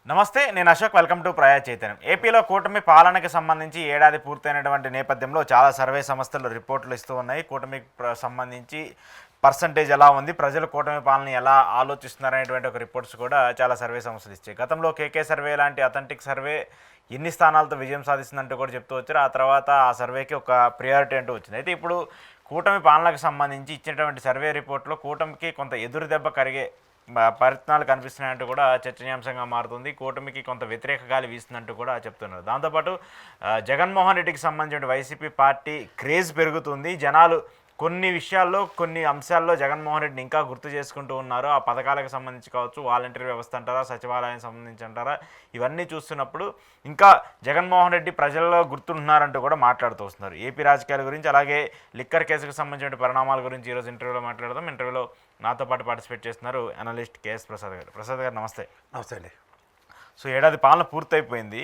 నమస్తే, నేను Ashok. Welcome to ప్రయా చైతన్యం. ఏపీలో కూటమి పాలనకి సంబంధించి ఏడాది పూర్తయినటువంటి నేపథ్యంలో చాలా సర్వే సంస్థలు రిపోర్టులు ఇస్తూ ఉన్నాయి. కూటమికి సంబంధించి పర్సంటేజ్ ఎలా ఉంది, ప్రజలు కూటమి పాలన ఎలా ఆలోచిస్తున్నారనేటువంటి ఒక రిపోర్ట్స్ కూడా చాలా సర్వే సంస్థలు ఇచ్చాయి. గతంలో కేకే సర్వే లాంటి అథెంటిక్ సర్వే ఎన్ని స్థానాలతో విజయం సాధిస్తుందంటూ కూడా చెప్తూ వచ్చారు. ఆ తర్వాత ఆ సర్వేకి ఒక ప్రియారిటీ అంటూ వచ్చింది. అయితే ఇప్పుడు కూటమి పాలనకు సంబంధించి ఇచ్చినటువంటి సర్వే రిపోర్ట్లో కూటమికి కొంత ఎదురు దెబ్బ కరిగే పరిణామాలు కనిపిస్తున్నాయంటూ కూడా చర్చనీయాంశంగా మారుతుంది. కూటమికి కొంత వ్యతిరేక గాలి వీస్తుందంటూ కూడా చెప్తున్నారు. దాంతోపాటు జగన్మోహన్ రెడ్డికి సంబంధించిన వైసీపీ పార్టీ క్రేజ్ పెరుగుతుంది. జనాలు కొన్ని విషయాల్లో, కొన్ని అంశాల్లో జగన్మోహన్ రెడ్డిని ఇంకా గుర్తు చేసుకుంటూ ఉన్నారు. ఆ పథకాలకు సంబంధించి కావచ్చు, వాలంటీర్ వ్యవస్థ అంటారా, సచివాలయానికి సంబంధించి అంటారా, ఇవన్నీ చూస్తున్నప్పుడు ఇంకా జగన్మోహన్ రెడ్డి ప్రజల్లో గుర్తుంటున్నారంటూ కూడా మాట్లాడుతూ వస్తున్నారు. ఏపీ రాజకీయాల గురించి, అలాగే లిక్కర్ కేసుకు సంబంధించిన పరిణామాల గురించి ఈరోజు ఇంటర్వ్యూలో మాట్లాడదాం. ఇంటర్వ్యూలో నాతో పాటు పార్టిసిపేట్ చేస్తున్నారు అనలిస్ట్ కేఎస్ ప్రసాద్ గారు. ప్రసాద్ గారు నమస్తే. నమస్తే అండి. సో ఏడాది పాలన పూర్తయిపోయింది.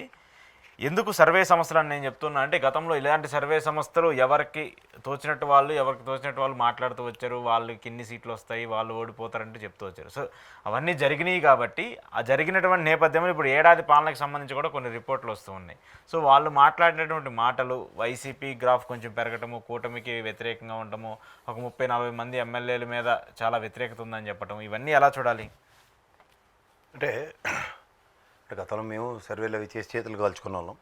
ఎందుకు సర్వే సంస్థలు అని నేను చెప్తున్నా అంటే, గతంలో ఇలాంటి సర్వే సంస్థలు ఎవరికి తోచినట్టు వాళ్ళు మాట్లాడుతూ వచ్చారు. వాళ్ళకి ఇన్ని సీట్లు వస్తాయి, వాళ్ళు ఓడిపోతారంటే చెప్తూ వచ్చారు. సో అవన్నీ జరిగినాయి కాబట్టి ఆ జరిగినటువంటి నేపథ్యంలో ఇప్పుడు ఏడాది పాలనకు సంబంధించి కూడా కొన్ని రిపోర్ట్లు వస్తూ ఉన్నాయి. సో వాళ్ళు మాట్లాడినటువంటి మాటలు, వైసీపీ గ్రాఫ్ కొంచెం పెరగటము, కూటమికి వ్యతిరేకంగా ఉండటము, ఒక 30-40 మంది ఎమ్మెల్యేల మీద చాలా వ్యతిరేకత ఉందని చెప్పటం, ఇవన్నీ ఎలా చూడాలి? అంటే గతంలో మేము సర్వేలు అవి చేసి చేతులు కాల్చుకున్న వాళ్ళం.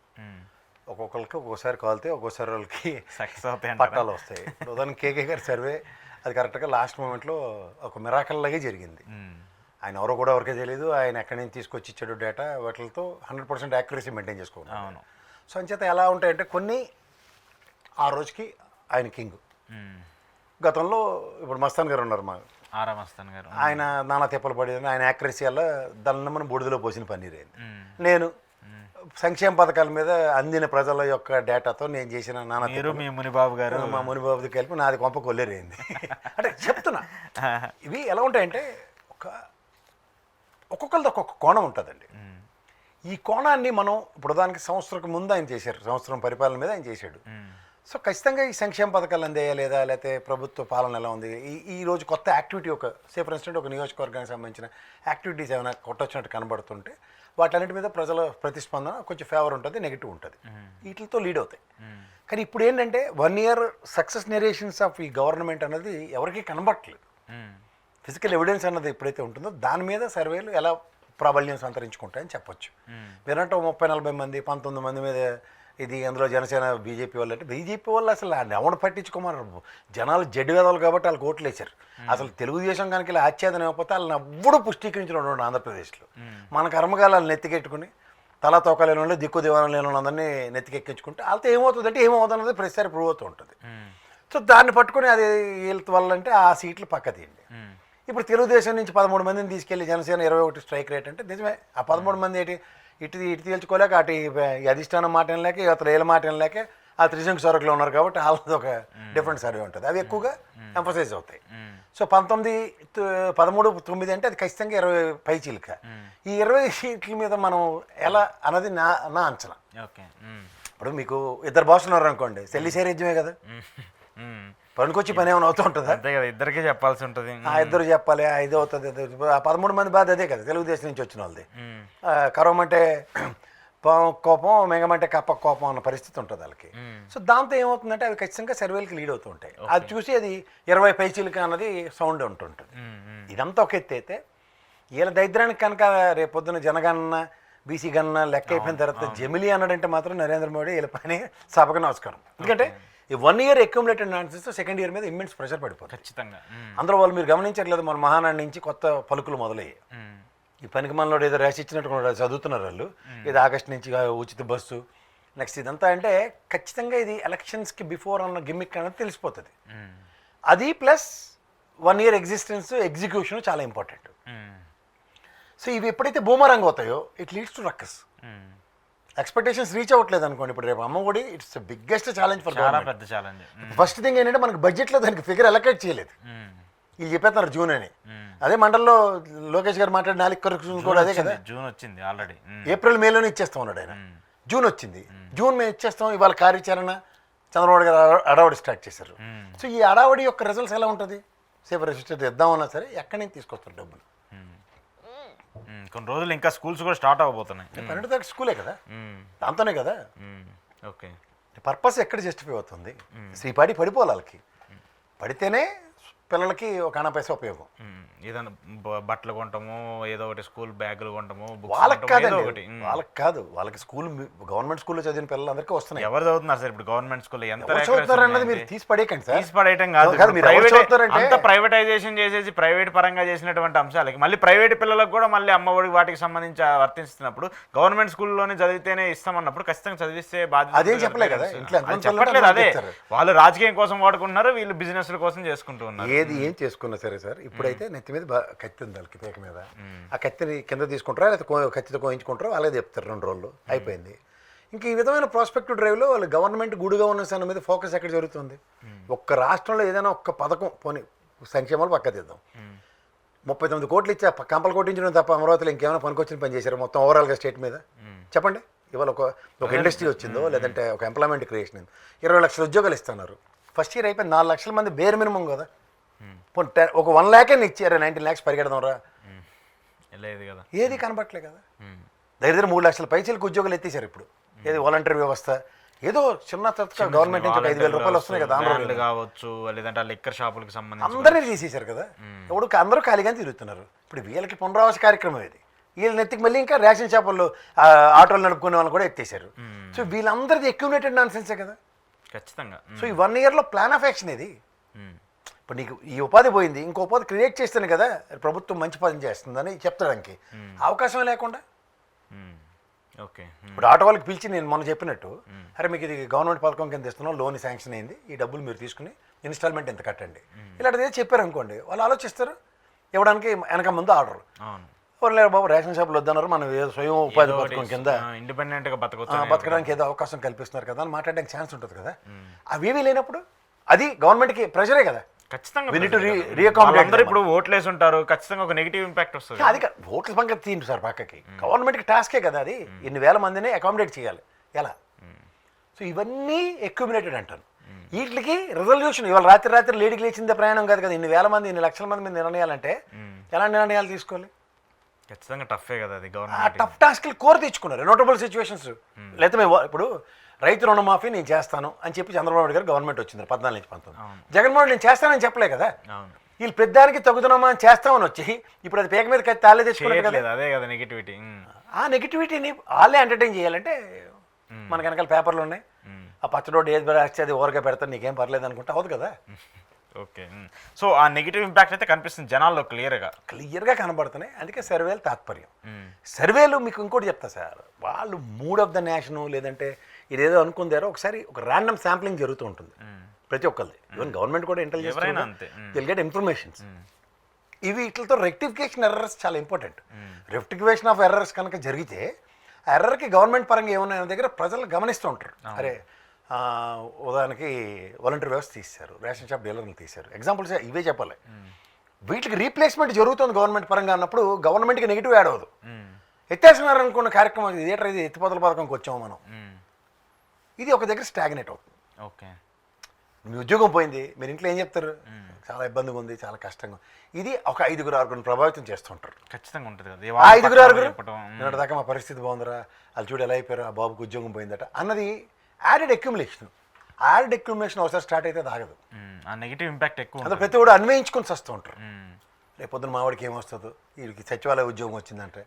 ఒక్కొక్కరికి ఒక్కోసారి కాలితే ఒక్కోసారి వాళ్ళకి సక్సెస్ అవుతాయి, పట్టాలు వస్తాయి. ఉదాహరణ కేకే గారి సర్వే అది కరెక్ట్గా లాస్ట్ మూమెంట్లో ఒక మిరాకల్ లాగే జరిగింది. ఆయన ఎవరో కూడా ఎవరికే తెలియదు. ఆయన ఎక్కడి నుంచి తీసుకొచ్చి ఇచ్చాడు డేటా, వాటితో 100% యాక్యురసీ మెయింటైన్ చేసుకోవాలి. అవును. సో అంచేత ఎలా ఉంటాయంటే కొన్ని ఆ రోజుకి ఆయన కింగ్. గతంలో ఇప్పుడు మస్తాన్ గారు ఉన్నారు, మా మస్తాన్ గారు, ఆయన నానా తిప్పలు పడేది. ఆయన యాక్యురసీ వల్ల దన్నమని బూడిదలో పోసిన పన్నీర్ అయింది. నేను సంక్షేమ పథకాల మీద అందిన ప్రజల యొక్క డేటాతో నేను చేసిన నానా మునిబాబు గారు, మా మునిబాబుది కలిపి నాది కొంప కొల్లేరైంది. అంటే చెప్తున్నా, ఇవి ఎలా ఉంటాయంటే ఒక్కొక్కరిది ఒక్కొక్క కోణం ఉంటుందండి. ఈ కోణాన్ని మనం ఇప్పుడు దానికి సంవత్సరం ముందు ఆయన చేశారు, సంవత్సరం పరిపాలన మీద ఆయన చేశాడు. సో ఖచ్చితంగా ఈ సంక్షేమ పథకాలు అందేయా లేదా, లేకపోతే ప్రభుత్వ పాలన ఎలా ఉంది, ఈరోజు కొత్త యాక్టివిటీ, ఒక ఫర్ ఇన్స్టెంట్ ఒక నియోజకవర్గానికి సంబంధించిన యాక్టివిటీస్ ఏమైనా కొట్టొచ్చినట్టు కనబడుతుంటే వాటన్నిటి మీద ప్రజల ప్రతిస్పందన కొంచెం ఫేవర్ ఉంటుంది, నెగిటివ్ ఉంటుంది. వీటితో లీడ్ అవుతాయి. కానీ ఇప్పుడు ఏంటంటే 1 year సక్సెస్ నెరేషన్స్ ఆఫ్ ఈ గవర్నమెంట్ అన్నది ఎవరికీ కనబడట్లేదు. ఫిజికల్ ఎవిడెన్స్ అన్నది ఎప్పుడైతే ఉంటుందో దాని మీద సర్వేలు ఎలా ప్రాబల్యం సంతరించుకుంటాయని చెప్పొచ్చు. మీరంటే 30-40 మంది 19 మంది మీద ఇది, అందులో జనసేన బీజేపీ వాళ్ళు, అంటే బీజేపీ వాళ్ళు అసలు ఎవరు పట్టించుకోమన్నారు. జనాలు జడ్డు వేదాలు కాబట్టి వాళ్ళకి ఓట్లు వేశారు. అసలు తెలుగుదేశం కనుక ఇలా ఆచ్ఛేదన ఇవ్వకపోతే వాళ్ళని ఎవ్వడూ పుష్టీకరించిన ఆంధ్రప్రదేశ్లో. మన కర్మకాలను నెత్తికెట్టుకుని తలా తోక లేని వాళ్ళు, దిక్కు దివానం లేని వాళ్ళందరినీ నెత్తికెక్కించుకుంటే వాళ్ళతో ఏమవుతుందంటే ఏమవుతున్నది ప్రతిసారి ప్రూవ్ అవుతూ ఉంటుంది. సో దాన్ని పట్టుకుని అది వీళ్ళ వల్ల అంటే ఆ సీట్లు పక్క తీయండి. ఇప్పుడు తెలుగుదేశం నుంచి 13 మందిని తీసుకెళ్ళి జనసేన 21 స్ట్రైక్ రేట్ అంటే నిజమే. ఆ 13 మంది ఇటు తేల్చుకోలేక అటు అధిష్టానం మాట లేక ఇతర ఏళ్ళ మాట లేక ఆ త్రిశంకు సొరకులో ఉన్నారు కాబట్టి వాళ్ళది ఒక డిఫరెంట్ సర్వే ఉంటుంది. అవి ఎక్కువగా ఎంఫసైజ్ అవుతాయి. సో 13-9 అంటే అది ఖచ్చితంగా 20 పైచీలక. ఈ 20 సీట్ల మీద మనం ఎలా అన్నది నా అంచనా. ఇప్పుడు మీకు 2 బాసులు ఉన్నారు అనుకోండి, సెల్లి సేరేజ్యమే కదా, పనికొచ్చి పని ఏమైనా అవుతూ ఉంటుందా? అంతే కదా, ఇద్దరికి చెప్పాల్సి ఉంటుంది. ఇద్దరు చెప్పాలి, ఇది అవుతుంది. ఆ 13 మంది బాధ అదే కదా, తెలుగుదేశం నుంచి వచ్చిన వాళ్ళది. కరవమంటే కోపం, మింగమంటే కప్ప కోపం అన్న పరిస్థితి ఉంటుంది వాళ్ళకి. సో దాంతో ఏమవుతుందంటే అవి ఖచ్చితంగా సర్వేలకి లీడ్ అవుతూ ఉంటాయి. అది చూసి అది 20 పైచీలకి అన్నది సౌండ్ ఉంటుంటుంది. ఇదంతా ఒక ఎత్తి అయితే వీళ్ళ దరిద్రానికి కనుక రేపొద్దున జనగణన బీసీ గణన లెక్క అయిపోయిన తర్వాత జమిలీ అన్నాడంటే మాత్రం నరేంద్ర మోడీ వీళ్ళ పని సభకు నమస్కారం. ఎందుకంటే ఈ 1 year accumulated nonsense second year మీద ఇమ్మెన్స్ ప్రెషర్ పడిపోతుంది ఖచ్చితంగా. అందులో వాళ్ళు మీరు గమనించట్లేదు, మన మహానాడు నుంచి కొత్త పలుకులు మొదలయ్యాయి. ఈ పనికి మనలో ఏదో రాసి ఇచ్చినట్టు చదువుతున్నారు వాళ్ళు. ఇది ఆగస్టు నుంచి ఉచిత బస్సు, నెక్స్ట్ ఇదంతా అంటే ఖచ్చితంగా ఇది ఎలక్షన్స్కి బిఫోర్ అన్న గిమ్మిక్ అనేది తెలిసిపోతుంది. అది ప్లస్ 1 year ఎగ్జిస్టెన్స్, ఎగ్జిక్యూషన్ చాలా ఇంపార్టెంట్. సో ఇవి ఎప్పుడైతే బూమరంగ్ అవుతాయో it leads to ruckus. Expectations reach అవ్వట్లేదు అనుకోండి. ఇప్పుడు రేపు Ammavodi it's biggest challenge for పెద్ద ఛాలెంజ్. ఫస్ట్ థింగ్ ఏంటంటే మనకి బడ్జెట్లో దానికి ఫిగర్ అలొకేట్ చేయలేదు. వీళ్ళు చెప్పేస్తున్నారు జూన్ అని. అదే మండల్లో లోకేష్ గారు మాట్లాడిన 4 కరెక్షన్స్ కూడా అదే కదా, జూన్ వచ్చింది ఆల్రెడీ. ఏప్రిల్ మేలోనే ఇచ్చేస్తాం అన్నాడు ఆయన. జూన్ వచ్చింది, జూన్ మేము ఇచ్చేస్తాం. ఇవాళ కార్యాచరణ చంద్రబాబు గారు అడావడి స్టార్ట్ చేశారు. సో ఈ అడావడి యొక్క రిజల్ట్స్ ఎలా ఉంటుంది? సేఫ్ రెసిస్టెంట్ ఇద్దామన్నా సరే ఎక్కడి నుంచి తీసుకొస్తారు డబ్బులు? కొన్ని రోజులు ఇంకా స్కూల్స్ కూడా స్టార్ట్ అవ్వబోతున్నాయి. 12వ తారీఖు స్కూలే కదా, దాంతోనే కదా. ఓకే. పర్పస్ ఎక్కడ జస్టిఫై అవుతుంది? శ్రీపాడి పడిపోవాలి, వాళ్ళకి పడితేనే పిల్లలకి ఒక అనాపైసా ఉపయోగం. ఏదైనా బట్టలు కొంటాము, ఏదో ఒకటి స్కూల్ బ్యాగులు కొంటాము, వాళ్ళకి కాదండి, వాళ్ళకి కాదు, వాళ్ళకి స్కూల్ గవర్నమెంట్ స్కూల్లో చదివిన పిల్లలందరికీ వస్తున్నాయి. ఎవరు చదువుతున్నారు సార్ ఇప్పుడు గవర్నమెంట్ స్కూల్లో? ఎంత చదువుతారు అన్నది మీరు తీసి పడేయకండి సార్. తీసి పడేయటం కాదు, అంత ప్రైవేటైజేషన్ చేసేసి ప్రైవేట్ పరంగా చేసినటువంటి అంశాలకి మళ్ళీ ప్రైవేట్ పిల్లలకు కూడా మళ్ళీ అమ్మఒడి వాటికి సంబంధించి వర్తిస్తున్నప్పుడు గవర్నమెంట్ స్కూల్లోనే చదివితేనే ఇస్తామన్నప్పుడు ఖచ్చితంగా చదివిస్తే బాధ్యత. అదేం చెప్పలే కదా, చెప్పట్లేదు. అదే వాళ్ళు రాజకీయం కోసం వాడుకుంటున్నారు, వీళ్ళు బిజినెస్ కోసం చేసుకుంటూ ఉన్నారు. ఏది ఏం చేసుకున్నా సరే సార్, ఇప్పుడైతే నెత్తి మీద కత్తి ఉంది వాళ్ళకి, పేక మీద. ఆ కత్తిని కింద తీసుకుంటారా లేకపోతే కత్తితో కోయించుకుంటారో వాళ్ళే చెప్తారు, 2 రోజులు అయిపోయింది. ఇంక ఈ విధమైన ప్రాస్పెక్టివ్ డ్రైవ్లో వాళ్ళు గవర్నమెంట్ గుడిగా ఉన్న సన్న మీద ఫోకస్ ఎక్కడ జరుగుతుంది? ఒక్క రాష్ట్రంలో ఏదైనా ఒక్క పథకం పోనీ సంక్షేమాలు పక్క తీద్దాం, 39 కోట్లు ఇచ్చా కంపలు కొట్టించడం తప్ప అమరావతిలో ఇంకేమైనా పనికొచ్చిన పని చేశారు మొత్తం ఓవరాల్గా స్టేట్ మీద? చెప్పండి. ఇవాళ ఒక ఇండస్ట్రీ వచ్చిందో లేదంటే ఒక ఎంప్లాయ్మెంట్ క్రియేషన్ అయింది, 20 లక్షల ఉద్యోగాలు ఇస్తున్నారు. ఫస్ట్ ఇయర్ అయిపోయింది, 4 లక్షల మంది బేర్ మినిమం కదా. ఒక 1 lakh ఇచ్చారు, 19 lakhs పరిగెడదాం రా, లేదు కదా, ఏది కనబట్టలే కదా. దగ్గర 3 లక్షల పైసలకు ఉద్యోగాలు ఎత్తేసారు ఇప్పుడు. ఏది వాలంటీర్ వ్యవస్థ, ఏదో చిన్న గవర్నమెంట్ నుంచి 5,000 రూపాయలు వస్తున్నాయి కదా, ఆంధ్రప్రదేశ్ కావచ్చు, లేదంటే లిక్కర్ షాపులకు సంబంధించి అందరినీ తీసేశారు కదా. ఇప్పుడు అందరూ ఖాళీగానే తిరుగుతున్నారు. ఇప్పుడు వీళ్ళకి పునరావాస కార్యక్రమం ఇది. వీళ్ళ నెత్తికి మళ్ళీ ఇంకా రేషన్ షాపుల్లో ఆటోలు నడుపుకునే వాళ్ళని కూడా ఎత్తేసారు. సో వీళ్ళందరిది అక్యుములేటెడ్ నాన్సెన్సే కదా ఖచ్చితంగా. సో ఈ 1 yearలో ప్లాన్ ఆఫ్ యాక్షన్ ఇది. ఇప్పుడు నీకు ఈ ఉపాధి పోయింది, ఇంకో ఉపాధి క్రియేట్ చేస్తేనే కదా ప్రభుత్వం మంచి పని చేస్తుందని చెప్తాడానికి అవకాశం లేకుండా. ఓకే. ఇప్పుడు ఆటో వాళ్ళకి పిలిచి నేను మొన్న చెప్పినట్టు, అరే మీకు ఇది గవర్నమెంట్ పథకం కింద ఇస్తున్నాం, లోన్ శాంక్షన్ అయింది, ఈ డబ్బులు మీరు తీసుకుని ఇన్స్టాల్మెంట్ ఎంత కట్టండి, ఇలాంటిది చెప్పారు అనుకోండి, వాళ్ళు ఆలోచిస్తారు ఇవ్వడానికి వెనక ముందు ఆర్డర్. లేదు బాబు రేషన్ షాపులు వద్దన్నారు, మనం స్వయం ఉపాధి పథకం కింద ఇండిపెండెంట్గా బతకడానికి ఏదో అవకాశం కల్పిస్తున్నారు కదా అని మాట్లాడడానికి ఛాన్స్ ఉంటుంది కదా. అవేమీ లేనప్పుడు అది గవర్నమెంట్కి ప్రెషరే కదా. ఖచ్చితంగా అందరూ ఇప్పుడు ఓట్లేసి ఉంటారు, ఖచ్చితంగా ఒక నెగిటివ్ ఇంపాక్ట్ వస్తుంది. అది ఓట్ల సంగతి తీయండి సార్ పక్కకి, గవర్నమెంట్కి టాస్కే కదా అది, ఇన్ని వేల మందిని అకామిడేట్ చేయాలి ఎలా. సో ఇవన్నీ అక్యుములేటెడ్ అంటాను. వీటికి రిజల్యూషన్ ఇవాళ రాత్రి లేడీకి లేచిందే ప్రయాణం కాదు కదా, ఇన్ని వేల మంది 2 లక్షల మంది మీద నిర్ణయాలంటే ఎలాంటి నిర్ణయాలు తీసుకోవాలి? ఖచ్చితంగా టఫే కదా అది. ఆ టఫ్ టాస్క్లు కోర్ తెచ్చుకున్నారు నోటబుల్ సిచ్యువేషన్స్. లేకపోతే మేము ఇప్పుడు రైతు రుణమాఫీ నేను చేస్తాను అని చెప్పి చంద్రబాబు నాయుడు గారు గవర్నమెంట్ వచ్చింది 14 నుంచి 19. జగన్మోహన్ నేను చేస్తానని చెప్పలే కదా. వీళ్ళు పెద్దానికి తగ్గుతున్నామా అని చేస్తామని వచ్చి ఇప్పుడు అది పేక మీద తాళే తెచ్చుకున్నారు కదా. అదే కదా నెగిటివిటీ. ఆ నెగిటివిటీని వాళ్ళే ఎంటర్టైన్ చేయాలంటే మనకు వెనకాల పేపర్లు ఉన్నాయి, ఆ పచ్చడోడు ఏది రాస్తే అది ఓరగా పెడతాను నీకేం పర్లేదు అనుకుంటే అవ్వదు కదా. ఓకే. సో ఆ నెగిటివ్ ఇంపాక్ట్ అయితే కనిపిస్తుంది జనాల్లో క్లియర్గా కనబడుతున్నాయి. అందుకే సర్వేలు తాత్పర్యం. సర్వేలు మీకు ఇంకోటి చెప్తా సార్, వాళ్ళు మూడ్ ఆఫ్ ద నేషను లేదంటే ఇదేదో అనుకుందారో ఒకసారి ఒక ర్యాండమ్ శాంప్లింగ్ జరుగుతూ ఉంటుంది ప్రతి ఒక్కరిది. ఈవెన్ గవర్నమెంట్ కూడా ఇంటెలిజెన్స్ విల్ గెట్ ఇన్ఫర్మేషన్స్. ఇవి వీటితో రెక్టిఫికేషన్ ఎర్రర్స్ చాలా ఇంపార్టెంట్. రెక్టిఫికేషన్ ఆఫ్ ఎర్రర్స్ కనుక జరిగితే ఆ ఎర్రర్కి గవర్నమెంట్ పరంగా ఏమన్నా దగ్గర ప్రజలు గమనిస్తూ ఉంటారు. అరే ఉదాహరణకి వాలంటీర్ వ్యవస్థ తీశారు, రేషన్ షాప్ డీలర్లు తీశారు, ఎగ్జాంపుల్స్ ఇవే చెప్పాలి. వీటికి రీప్లేస్మెంట్ జరుగుతుంది గవర్నమెంట్ పరంగా అన్నప్పుడు గవర్నమెంట్కి నెగిటివ్ యాడ్ అవ్వదు. ఎత్తేస్తున్నారు అనుకున్న కార్యక్రమం ఇదేటర్, ఇది ఎత్తిపోతల పథకంకి వచ్చాము మనం, ఇది ఒక దగ్గర స్టాగ్నేట్ అవుతుంది. ఓకే. మీ ఉద్యోగం పోయింది, మీరు ఇంట్లో ఏం చెప్తారు, చాలా ఇబ్బందిగా ఉంది, చాలా కష్టంగా. ఇది ఒక 5-6 ప్రభావితం చేస్తుంటారు. ఖచ్చితంగా ఉంటుంది కదా. 5-6 దాకా మా పరిస్థితి బాగుందిరా, వాళ్ళు చూడు ఎలా అయిపోయారు, ఆ బాబుకి ఉద్యోగం పోయిందట అన్నది యాడెడ్ అక్యుములేషన్. యాడెడ్ అక్యుములేషన్ ఒకసారి స్టార్ట్ అయితే తాగదు, ఆ నెగిటివ్ ఇంపాక్ట్ ఎక్కువ. అదే ప్రతి కూడా అన్వయించుకొని వస్తూ ఉంటారు. రేపు పొద్దున మావాడికి ఏమొస్తుందో, వీడికి సచివాలయ ఉద్యోగం వచ్చిందంటే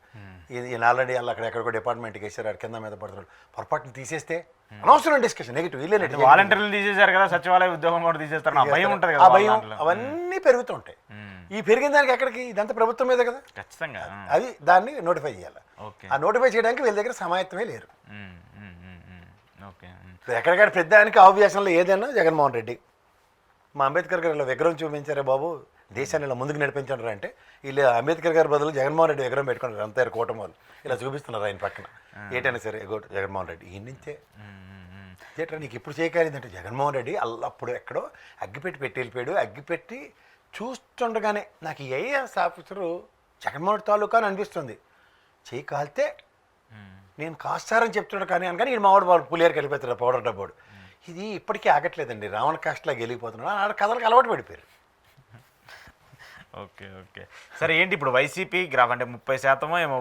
ఈయన ఆల్రెడీ వాళ్ళు అక్కడెక్కడికో డిపార్ట్మెంట్కి వేసారు, అక్కడ కింద మీద పడుతున్నాడు, పొరపాటును తీసేస్తే అనవసరం డిస్కషన్ నెగిటివ్. వాలంటీర్లు తీసేశారు కదా, సచివాలయ ఉద్యోగం కూడా తీసేస్తారు, భయం ఉంటుంది కదా, ఆ భయం అవన్నీ పెరుగుతుంటాయి. ఈ పెరిగిన దానికి ఎక్కడికి, ఇదంతా ప్రభుత్వం మీద కదా. ఖచ్చితంగా అది దాన్ని నోటిఫై చేయాలి. ఆ నోటిఫై చేయడానికి వీళ్ళ దగ్గర సమాయత్తమే లేరు. ఎక్కడికక్కడ పెద్దానికి ఆవ్యాసంలో ఏదైనా జగన్మోహన్ రెడ్డి, మా అంబేద్కర్ గారు ఇలా విగ్రహం చూపించారే బాబు దేశాన్ని ఇలా ముందుకు నడిపించారు అంటే, వీళ్ళు అంబేద్కర్ గారి బదులు జగన్మోహన్ రెడ్డి విగ్రహం పెట్టుకున్నారు. అంతే కూటమి వాళ్ళు ఇలా చూపిస్తున్నారు ఆయన పక్కన, ఏటైనా సరే జగన్మోహన్ రెడ్డి ఈ నుంచే ఏటా నీకు ఇప్పుడు చేయగలిగిందంటే జగన్మోహన్ రెడ్డి అప్పుడు ఎక్కడో అగ్గిపెట్టి వెళ్ళిపోయాడు. అగ్గిపెట్టి చూస్తుండగానే నాకు ఈ ఐఏఎస్ ఆఫీసరు జగన్మోహన్ రెడ్డి తాలూకా అని అనిపిస్తుంది. చేయి కాలితే నేను కాస్తారని చెప్తున్నాడు కానీ అనగానే ఈ మావాడు వాడు పులియర్కి వెళ్ళిపోతాడు పౌడర్ డబ్బాడు. ఇది ఇప్పటికీ ఆగట్లేదండి, రావణ కాస్ట్లాగా వెళ్ళిపోతున్నాడు. ఆడ కథలకు అలవాటు పడిపోయారు. ఓకే ఓకే సరే ఏంటి ఇప్పుడు వైసీపీ గ్రాఫ్ అంటే 30% ఏమో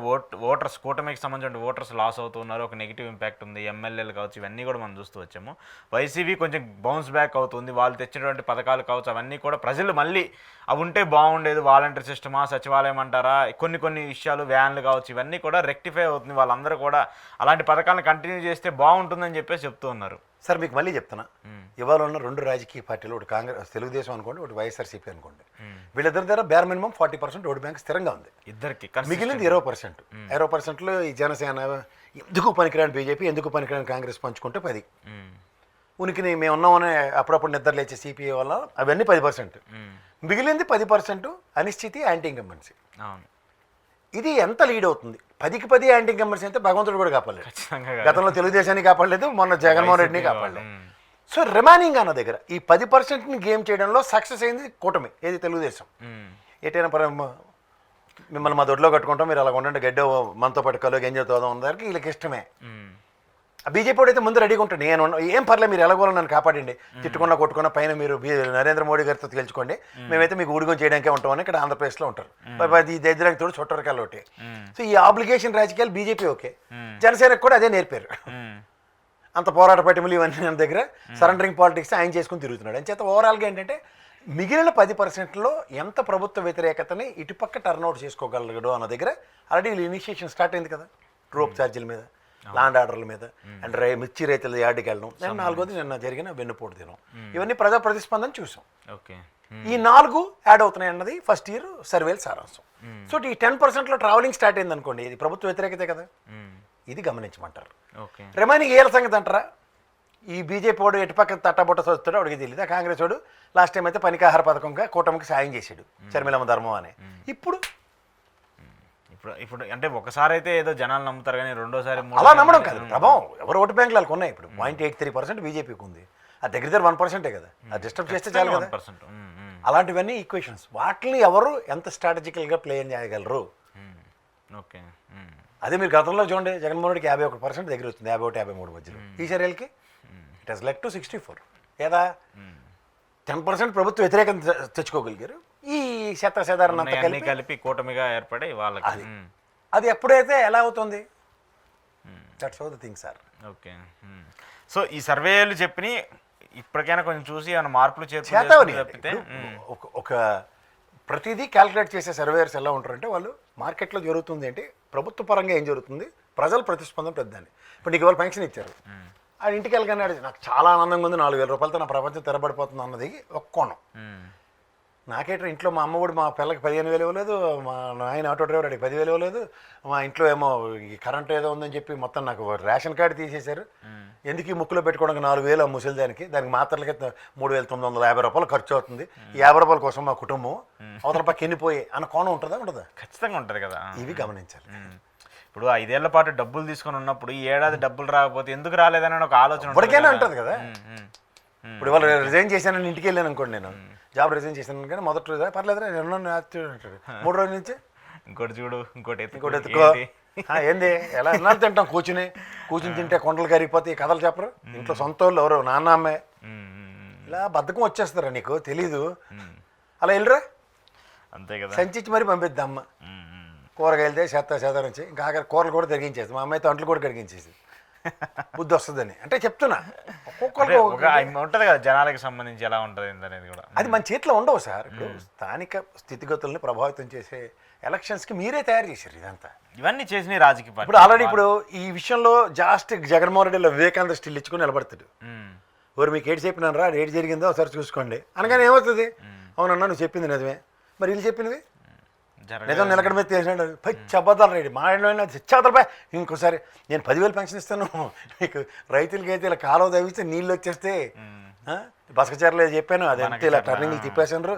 ఓటర్స్ కూటమికి సంబంధించిన ఓటర్స్ లాస్ అవుతున్నారు, ఒక నెగిటివ్ ఇంపాక్ట్ ఉంది, ఎమ్మెల్యేలు కావచ్చు, ఇవన్నీ కూడా మనం చూస్తూ వచ్చాము. వైసీపీ కొంచెం బౌన్స్ బ్యాక్ అవుతుంది, వాళ్ళు తెచ్చినటువంటి పథకాలు కావచ్చు అవన్నీ కూడా ప్రజలు మళ్ళీ అవి ఉంటే బాగుండేది, వాలంటీర్ సిస్టమా సచివాలయం అంటారా, కొన్ని విషయాలు వ్యాన్లు కావచ్చు ఇవన్నీ కూడా రెక్టిఫై అవుతుంది, వాళ్ళందరూ కూడా అలాంటి పథకాలను కంటిన్యూ చేస్తే బాగుంటుందని చెప్పేసి చెప్తూ ఉన్నారు. సార్ మీకు మళ్ళీ చెప్తున్నా, ఇవాళ ఉన్న 2 రాజకీయ పార్టీలు, ఒకటి కాంగ్రెస్ తెలుగుదేశం అనుకోండి, ఒకటి వైఎస్ఆర్సీపీ అనుకోండి, వీళ్ళిద్దరి దగ్గర బేర్ మినిమం 40% ఓటు బ్యాంక్ స్థిరంగా ఉంది. ఇద్దరికి మిగిలింది 20%. 20%లో ఈ జనసేన ఎందుకు పనికిరాని బీజేపీ, ఎందుకు పనికిరాని కాంగ్రెస్ పంచుకుంటే 10. ఉనికిని మేము ఉన్నామని అప్పుడప్పుడు నిద్ర లేచే సిపిఐ వల్ల అవన్నీ 10%. మిగిలింది 10% అనిశ్చితి, యాంటీ ఇన్కంబెన్సీ. అవును, ఇది ఎంత లీడ్ అవుతుంది? 10కి 10 యాంటీ ఇన్కంబెన్సీ అయితే భగవంతుడు కూడా కాపాడలేదు. గతంలో తెలుగుదేశాన్ని కాపాడలేదు, మొన్న జగన్మోహన్ రెడ్డిని కాపాడలేదు. సో రిమైనింగ్ అన్న దగ్గర ఈ 10%ని గేమ్ చేయడంలో సక్సెస్ అయింది కూటమి, ఏది తెలుగుదేశం. ఏటైనా మిమ్మల్ని మా దొడ్లో కట్టుకుంటాం, మీరు అలా ఉండండి, గడ్డ మనతో పాటు కలుగు ఏం చెప్తాం అందరికి వీళ్ళకి ఇష్టమే. బీజేపీ అయితే ముందు రెడీగా ఉంటాడు, నేను ఏం పర్లేదు మీరు ఎలాగోలో నన్ను కాపాడండి, తిట్టుకున్నా కొట్టుకున్నా పైన మీరు నరేంద్ర మోడీ గారితో గెలుచుకోండి, మేమైతే మీకు ఊడిగం చేయడానికే ఉంటామని ఇక్కడ ఆంధ్రప్రదేశ్లో ఉంటారు. ఈ దరిద్రానికి తోడు చుట్టరికాయలు ఒకటి. సో ఈ ఆబ్లిగేషన్ రాజకీయాలు బీజేపీ ఓకే, జనసేనకు కూడా అదే నేర్పారు. అంత పోరాట పటిమలు ఇవన్నీ మన దగ్గర సరెండరింగ్ పాలిటిక్స్ ఆయన చేసుకుని తిరుగుతున్నాడు. అని చేత ఓవరాల్గా ఏంటంటే మిగిలిన 10%లో ఎంత ప్రభుత్వ వ్యతిరేకతని ఇటుపక్క టర్న్అవుట్ చేసుకోగలగడు అన్న దగ్గర ఆల్రెడీ ఇనిషియేషన్ స్టార్ట్ అయింది కదా. రోప్ ఛార్జీల మీద, ల్యాండ్ ఆర్డర్ల మీద, అండ్ మిర్చి రైతుల యార్డుకి వెళ్ళడం, నేను 4వది నిన్న జరిగిన వెన్నుపోటు దినం, ఇవన్నీ ప్రజా ప్రతిస్పందన చూసాం. ఓకే, ఈ 4 యాడ్ అవుతున్నాయి అన్నది ఫస్ట్ ఇయర్ సర్వేలు సారాంశం. సో ఈ 10%లో ట్రావెలింగ్ స్టార్ట్ అయింది అనుకోండి, ఇది ప్రభుత్వ వ్యతిరేకతే కదా, ఇది గమనించమంటారు. రిమైనింగ్ ఏళ్ళ సంగతి అంటారా? ఈ బీజేపీ వాడు ఎటుపక్క తట్టబొట్ట చదువుతాడో వాడికి తెలియదు. ఆ కాంగ్రెస్ వాడు లాస్ట్ టైం అయితే పనికాహార పథకంగా కూటమికి సాయం చేశాడు, షర్మిలమ్మ ధర్మం అని. ఇప్పుడు ఇప్పుడు అంటే ఒకసారి అయితే ఏదో జనాలు నమ్ముతారు కానీ రెండోసారి అలా నమ్మడం కాదు, ప్రభావం ఎవరు ఓటు బ్యాంకులు వాళ్ళకి ఉన్నాయి. ఇప్పుడు 0.83% బీజేపీకి ఉంది, ఆ దగ్గర 1%ఏ కదా, అది డిస్టర్బ్ చేస్తే చాలు కదా. అలాంటివన్నీ ఈక్వేషన్స్, వాటిని ఎవరు ఎంత స్ట్రాటజికల్గా ప్లే చేయగలరు. ఓకే, అదే మీరు గతంలో చూడండి, జగన్మోహన్ రెడ్డికి 51% దగ్గర వచ్చింది, 51-53 మధ్యలో. ఈ చర్యలకి ఇట్ హెస్ లెక్ టు 64 ఏదా 10% ప్రభుత్వ వ్యతిరేకం తెచ్చుకోగలిగారు. ఈ శతసాధారణ కలిపి కూటమిగా ఏర్పడి వాళ్ళకి అది ఎప్పుడైతే ఎలా అవుతుంది, that's how the thing sir. Okay, so ఈ సర్వేలు చెప్పి ఇప్పటికైనా కొంచెం చూసి ఏమైనా మార్పులు చేర్పుతే ఒక ప్రతిదీ క్యాల్కులేట్ చేసే సర్వేయర్స్ ఎలా ఉంటారంటే, వాళ్ళు మార్కెట్లో జరుగుతుంది ఏంటి, ప్రభుత్వ పరంగా ఏం జరుగుతుంది, ప్రజల ప్రతిస్పందన పెద్దని. ఇప్పుడు నీకు ఇవాళ పెన్షన్ ఇచ్చారు, ఆ ఇంటికి వెళ్ళగానే నాకు చాలా ఆనందంగా ఉంది, 4,000 రూపాయలతో నా ప్రపంచం తెరబడిపోతుంది అన్నది ఒక కోణం. నాకేంటో ఇంట్లో మా అమ్మ కూడా మా పిల్లకి 15,000 ఇవ్వలేదు, మా ఆయన ఆటో డ్రైవర్ అడిగి 10,000 ఇవ్వలేదు, మా ఇంట్లో ఏమో ఈ కరెంట్ ఏదో ఉందని చెప్పి మొత్తం నాకు రేషన్ కార్డు తీసేశారు, ఎందుకు ఈ ముక్కులో పెట్టుకోవడానికి 4,000 ముసలి దానికి మాత్రలకి 3,950 రూపాయలు ఖర్చు అవుతుంది, ఈ 50 రూపాయల కోసం మా కుటుంబం అవతల పక్క ఎన్నిపోయి అన్న కోణం ఉంటుందా ఉండదా? ఖచ్చితంగా ఉంటుంది కదా. ఇవి గమనించాలి. ఇప్పుడు 5 ఏళ్ల పాటు డబ్బులు తీసుకొని ఉన్నప్పుడు ఈ ఏడాది డబ్బులు రాకపోతే ఎందుకు రాలేదని ఒక ఆలోచన ఇప్పటికైనా ఉంటుంది కదా. ఇప్పుడు ఇవాళ రిజైన్ చేశానని ఇంటికి వెళ్ళాను అనుకోండి, నేను జాబ్ రిజైన్ చేశాను కానీ మొదటి రోజు పర్లేదురా అంటాడు, 3 రోజుల నుంచి ఇంకోటి చూడు ఇంకోటి ఎత్తుకో ఏంది ఎలా ఎన్నాళ్ళు తింటాం, కూర్చుని తింటే కొండలు కరిగిపోతే ఈ కథలు చెప్పరు. ఇంట్లో సొంత వాళ్ళు ఎవరు నాన్న అమ్మాయి ఇలా బద్ధకం వచ్చేస్తారా, నీకు తెలీదు. అలా వెళ్ళరా అంతే కదా, సంచిచ్చి మరి పంపిద్ది అమ్మ. కూరగాయలదే నుంచి ఇంకా ఆఖరి కూరలు కూడా తరిగించేది, మా అమ్మాయితో అంట్లు కూడా కడిగించేసి బుద్ధి వస్తుందని అంటే చెప్తున్నా. ఒక్కొక్కరికి ఉంటుంది కదా జనాలకి సంబంధించి ఎలా ఉంటుంది అనేది కూడా, అది మన చేతిలో ఉండవు సార్. ఇప్పుడు స్థానిక స్థితిగతుల్ని ప్రభావితం చేసే ఎలక్షన్స్కి మీరే తయారు చేశారు ఇదంతా, ఇవన్నీ చేసిన రాజకీయ పార్టీ. ఇప్పుడు ఆల్రెడీ ఇప్పుడు ఈ విషయంలో జాస్ట్ జగన్మోహన్ రెడ్డిలో వివేకానంద స్టిల్ ఇచ్చుకుని నిలబడతాడు. ఎవరు మీకు ఏడు చెప్పినాను రా, ఏడు జరిగిందో ఒకసారి చూసుకోండి అనగానే ఏమవుతుంది, అవునన్నా నువ్వు చెప్పింది నిజమే, మరి వీళ్ళు చెప్పినవి నిజం నిలకడ మీద తీసినాడు, అబద్ధాలు రెడీ మాట్లాడిన తెచ్చాదలపై ఇంకోసారి నేను 10,000 పెన్షన్ ఇస్తాను, మీకు రైతులకి అయితే ఇలా కాలువ తవ్విస్తే నీళ్ళు వచ్చేస్తే బసకచర్లు చెప్పాను, అదంతా ఇలా టర్నింగ్లు తిప్పేసాను,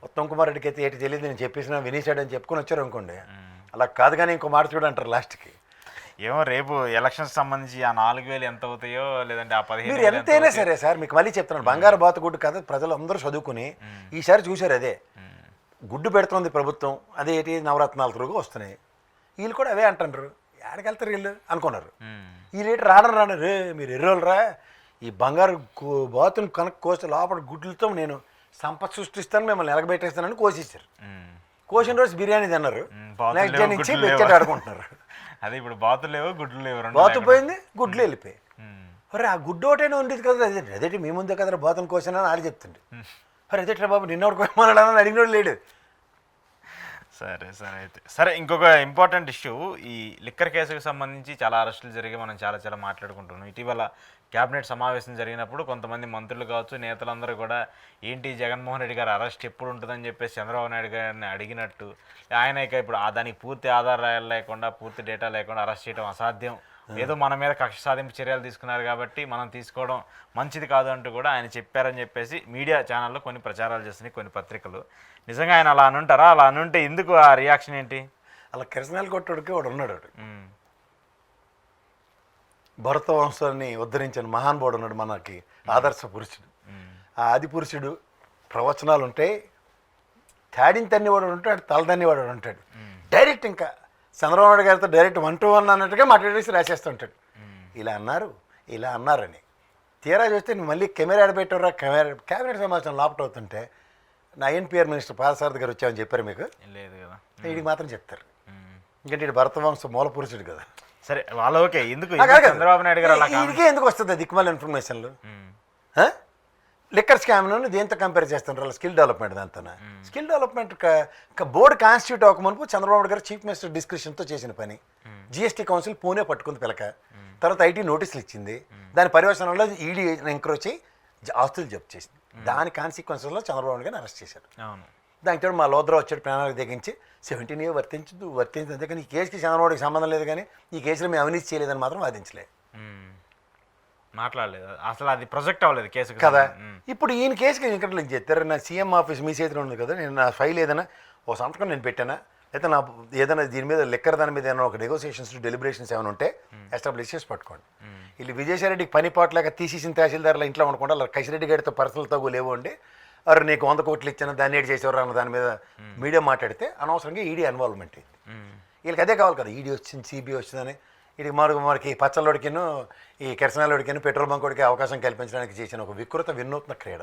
ఉత్తమ్ కుమార్ రెడ్డికి అయితే ఏంటి తెలియదు నేను చెప్పేసిన వినేశాడని చెప్పుకొని వచ్చారు అనుకోండి. అలా కాదు కానీ ఇంకో మాట చూడంటారు లాస్ట్కి. ఏమో రేపు ఎలక్షన్స్ సంబంధించి ఆ 4,000 ఎంత అవుతాయో లేదంటే ఆ 15,000 మీరు ఎంతైనా సరే సార్, మీకు మళ్ళీ చెప్తున్నాను, బంగారు బాతుగుడ్డు కథ ప్రజలు అందరూ చదువుకుని ఈసారి చూశారు. అదే గుడ్డు పెడుతుంది ప్రభుత్వం, అదే ఏంటి నవరత్నాల తిరుగు వస్తున్నాయి, వీళ్ళు కూడా అవే అంటారు, ఎక్కడికి వెళ్తారు వీళ్ళు అనుకున్నారు. ఈ రేటు రాను రే మీరు ఎర్రోళ్ళు రా, ఈ బంగారు బాతుని కనుక కోసి లోపల గుడ్లతో నేను సంపద సృష్టిస్తాను, మిమ్మల్ని ఎలగబెట్టేస్తానని కోసేసారు. కోసిన రోజు బిర్యానీ తిన్నారు, బాతులు నెక్స్ట్ డే లేవు, నుంచి గుడ్లు వెచ్చటి లేవు. ఆడుకుంటున్నారు. అదే ఇప్పుడు బాతులు లేవు, గుడ్లు లేవు, రెండు బాతు లేకుండా. పోయింది, గుడ్లు వెళ్ళిపోయి. అరే ఆ గుడ్డు ఒకటైనా ఉండేది కదా, అదేంటి మీ ముందే కదా బాతుని కోసానని వాళ్ళు చెప్తుండే. అరే అదేట్రా బాబు నిన్నోడు కోయమన్నాడని అడిగినోడు లేడు. సరే సరే అయితే సరే, ఇంకొక ఇంపార్టెంట్ ఇష్యూ, ఈ లిక్కర్ కేసుకు సంబంధించి చాలా అరెస్టులు జరిగి మనం చాలా మాట్లాడుకుంటున్నాం. ఇటీవల క్యాబినెట్ సమావేశం జరిగినప్పుడు కొంతమంది మంత్రులు కావచ్చు, నేతలందరూ కూడా ఏంటి జగన్మోహన్ రెడ్డి గారు అరెస్ట్ ఎప్పుడు ఉంటుందని చెప్పేసి చంద్రబాబు నాయుడు గారిని అడిగినట్టు, ఆయన ఇక ఇప్పుడు దానికి పూర్తి ఆధారాలు లేకుండా, పూర్తి డేటా లేకుండా అరెస్ట్ చేయడం అసాధ్యం, ఏదో మన మీద కక్ష సాధింపు చర్యలు తీసుకున్నారు కాబట్టి మనం తీసుకోవడం మంచిది కాదు అంటూ కూడా ఆయన చెప్పారని చెప్పేసి మీడియా ఛానల్లో కొన్ని ప్రచారాలు చేస్తున్నాయి కొన్ని పత్రికలు. నిజంగా ఆయన అలా అనుంటారా? అలా అనుంటే ఎందుకు ఆ రియాక్షన్ ఏంటి? అలా కిరసనాలు కొట్టడికి వాడు ఉన్నాడు. భరత వంశాన్ని ఉద్ధరించిన మహానుభావుడు ఉన్నాడు, మనకి ఆదర్శ పురుషుడు. ఆ ఆది పురుషుడు ప్రవచనాలు ఉంటాయి, తాడిని తన్నివాడు ఉంటాడు, తలదన్నివాడు ఉంటాడు. డైరెక్ట్ ఇంకా చంద్రబాబు నాయుడు గారితో డైరెక్ట్ 1-to-1 అన్నట్టుగా మాట్లాడేసి రాసేస్తుంటాడు. ఇలా అన్నారు, ఇలా అన్నారని. తీరా చూస్తే నువ్వు మళ్ళీ కెమెరా ఆడబెట్టారా, క్యాబినెట్ సమావేశం లాప్ట్ అవుతుంటే నా ఎన్పిఆర్ మినిస్టర్ పాదసారథి గారు వచ్చామని చెప్పారు మీకు? లేదు కదా. వీడికి మాత్రం చెప్తారు, ఎందుకంటే ఇటు భరత వంశ మూల పురుషుడు కదా. సరే వాళ్ళు ఓకే, ఎందుకు చంద్రబాబు నాయుడు గారు అలా వీడికే ఎందుకు వస్తుంది దిక్కుమాల ఇన్ఫర్మేషన్లు? లిక్కర్ స్కామ్ను దేంతో కంపేర్ చేస్తుంటారు? స్కిల్ డెవలప్మెంట్ దాంతో. స్కిల్ డెవలప్మెంట్ బోర్డు కాన్స్టిట్యూట్ అవ్వకమునుపు చంద్రబాబు నాయుడు గారు చీఫ్ మినిస్టర్ డిస్కషన్తో చేసిన పని. జిఎస్టీ కౌన్సిల్ పూణే పట్టుకుంది పిలక, తర్వాత ఐటీ నోటీసులు ఇచ్చింది, దాని పర్యవసనంలో ఈడీ ఎంక్రోచ్ అయ్యి ఆస్తులు జప్తు చేసింది. దాని కాన్సిక్వెన్సెస్లో చంద్రబాబు నాయుడు గారిని అరెస్ట్ చేశారు. దానికి తోడు మా లోద్రా వచ్చాడు ప్రణాళిక తెగించి 17 years వర్తించదు, అంతేకాని ఈ కేసుకి చంద్రబాబుకి సంబంధం లేదు, కానీ ఈ కేసులో మేము అవినీతి చేయలేదని మాత్రం వాదించలేదు, మాట్లాడలేదు, అసలు అది ప్రొజెక్ట్ అవ్వలేదు కేసు కదా. ఇప్పుడు ఈయన కేసుకి ఇక్కడ లింక్ చేస్తారు. నా సీఎం ఆఫీస్ మీ చేతిలో ఉంది కదా, నేను నా ఫైల్ ఏదైనా ఓ సంతకం నేను పెట్టానా, అయితే నా ఏదైనా దీని మీద లెక్కర్ దాని మీద ఏమైనా ఒక నెగోసియేషన్స్ డెలిబరేషన్స్ ఏమైనా ఉంటే ఎస్టాబ్లిష్ చేసి పట్టుకోండి. వీళ్ళు విజయసాయిరెడ్డికి పని పాటలేక తీసేసిన తహసీల్దార్ల ఇంట్లో అనుకోండి, అలా కసిరెడ్డి గారితో పర్సనల్ తగ్గు లేవు అండి, అరే నీకు 100 కోట్లు ఇచ్చాను దాన్ని ఏడు చేసేవారు అన్న దాని మీద మీడియా మాట్లాడితే అనవసరంగా ఈడీ ఇన్వాల్వ్మెంట్ అయింది. వీళ్ళకి అదే కావాలి కదా, ఈడీ వచ్చింది, సిబిఐ వచ్చిందని. ఇది మనకి పచ్చళ్ళోడికిను ఈ కిరసనాలోడికిను పెట్రోల్ బంకోడికి అవకాశం కల్పించడానికి చేసిన ఒక వినూత్న క్రీడ.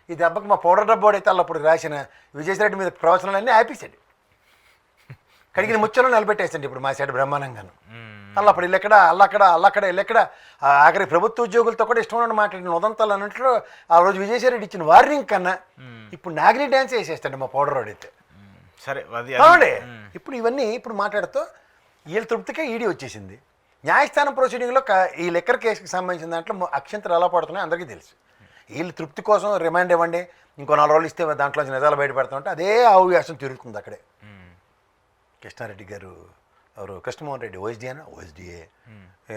ఈ దెబ్బకి మా పౌడర్ డబ్బోడైతే అప్పుడు రాసిన విజయసాయిరెడ్డి మీద ప్రవచనాలన్నీ ఆపేశాడు, కడిగిన ముచ్చలో నిలబెట్టేసండి ఇప్పుడు మా సైడ్ బ్రహ్మాండంగాను. అప్పుడు ఇల్లెక్కడ అల్లక్కడ ఇల్లెక్కడ ఆఖరి ప్రభుత్వ ఉద్యోగులతో కూడా ఇష్టం ఉన్న మాట్లాడిన ఉదంతాలు అన్నట్లు ఆ రోజు విజయసాయిరెడ్డి ఇచ్చిన వార్నింగ్ కన్నా ఇప్పుడు నాగిని డ్యాన్స్ వేసేస్తాడు మా పౌడర్ రోడ్ అయితే. సరే అవునండి, ఇప్పుడు ఇవన్నీ ఇప్పుడు మాట్లాడుతూ వీళ్ళ తృప్తికే ఈడీ వచ్చేసింది. న్యాయస్థానం ప్రొసీడింగ్లో ఈ లిక్కర్ కేసుకి సంబంధించిన దాంట్లో అక్షంతలు ఎలా పడుతున్నాయో అందరికీ తెలుసు. వీళ్ళు తృప్తి కోసం రిమాండ్ ఇవ్వండి, ఇంకో 4 రోజులు ఇస్తే దాంట్లో నిజాలు బయటపెడతామంటే అదే ఆవ్యాసం తిరుగుతుంది అక్కడే. కృష్ణారెడ్డి గారు ఎవరు, కృష్ణమోహన్ రెడ్డి ఓఎస్డిఏ,